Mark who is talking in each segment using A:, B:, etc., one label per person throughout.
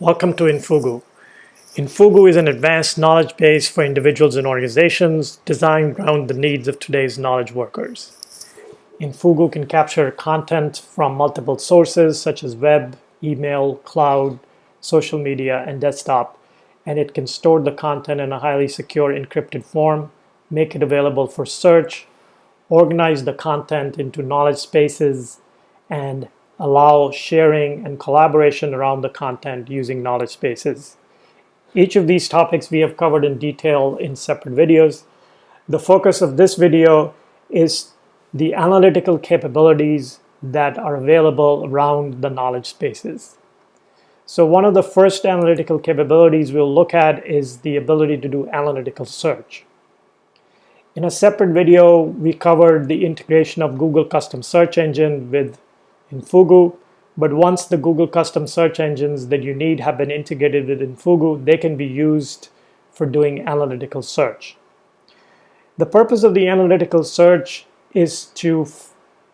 A: Welcome to InfooGo. InfooGo is an advanced knowledge base for individuals and organizations designed around the needs of today's knowledge workers. InfooGo can capture content from multiple sources such as web, email, cloud, social media, and desktop, and it can store the content in a highly secure encrypted form, make it available for search, organize the content into knowledge spaces, and allow sharing and collaboration around the content using knowledge spaces. Each of these topics we have covered in detail in separate videos. The focus of this video is the analytical capabilities that are available around the knowledge spaces. So one of the first analytical capabilities we'll look at is the ability to do analytical search. In a separate video, we covered the integration of Google Custom Search Engine with InfooGo, but once the Google Custom Search Engines that you need have been integrated with InfooGo, they can be used for doing analytical search. The purpose of the analytical search is to,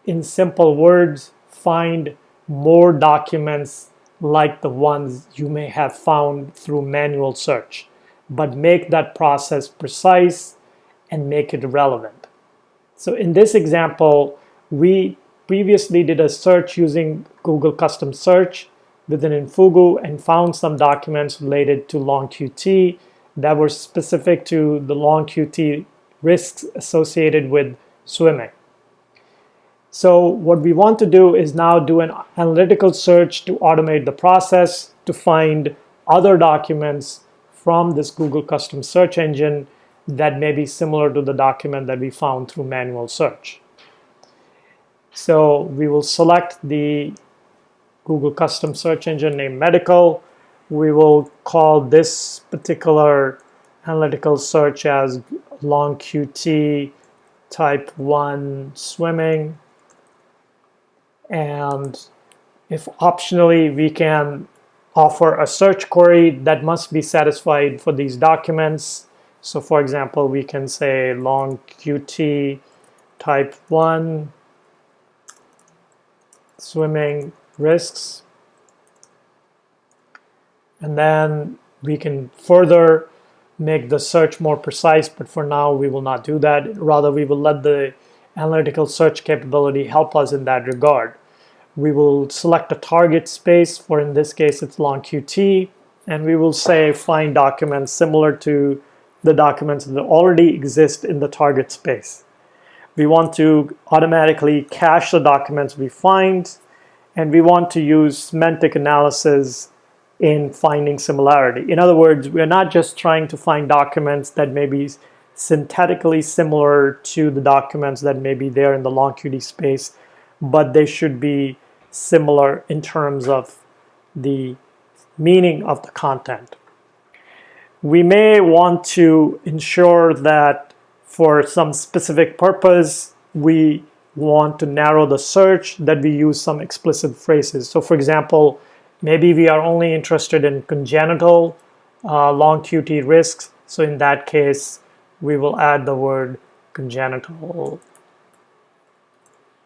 A: in simple words, find more documents like the ones you may have found through manual search, but make that process precise and make it relevant. So in this example, we previously did a search using Google Custom Search within InfooGo and found some documents related to long QT that were specific to the long QT risks associated with swimming. So what we want to do is now do an analytical search to automate the process to find other documents from this Google Custom Search Engine that may be similar to the document that we found through manual search. So we will select the Google Custom Search Engine named Medical. We will call this particular analytical search as long QT type 1 swimming. And if optionally, we can offer a search query that must be satisfied for these documents. So for example, we can say long QT type 1 swimming risks, and then we can further make the search more precise, but for now we will not do that. Rather, we will let the analytical search capability help us in that regard. We will select a target space, for in this case it's long QT, and we will say find documents similar to the documents that already exist in the target space. We want to automatically cache the documents we find, and we want to use semantic analysis in finding similarity. In other words, we're not just trying to find documents that may be syntactically similar to the documents that may be there in the long QT space, but they should be similar in terms of the meaning of the content. We may want to ensure that for some specific purpose, we want to narrow the search, that we use some explicit phrases. So for example, maybe we are only interested in congenital long QT risks. So in that case, we will add the word congenital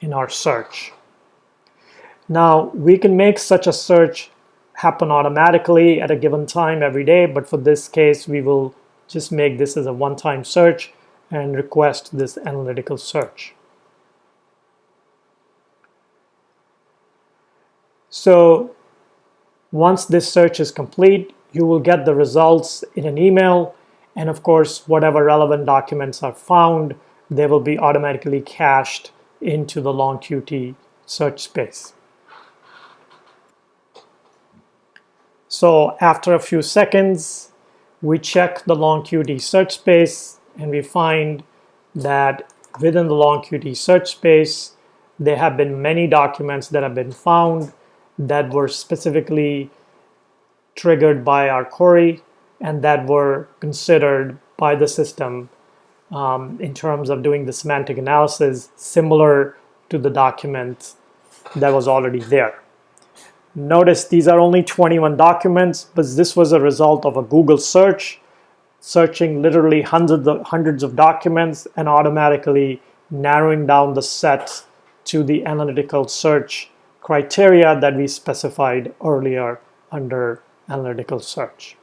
A: in our search. Now, we can make such a search happen automatically at a given time every day, but for this case, we will just make this as a one-time search and request this analytical search. So once this search is complete, you will get the results in an email, and of course, whatever relevant documents are found, they will be automatically cached into the long QT search space. So after a few seconds, we check the long QT search space, and we find that within the long QT search space, there have been many documents that have been found that were specifically triggered by our query and that were considered by the system in terms of doing the semantic analysis similar to the document that was already there. Notice these are only 21 documents, but this was a result of a Google search, searching literally hundreds of documents and automatically narrowing down the set to the analytical search criteria that we specified earlier under analytical search.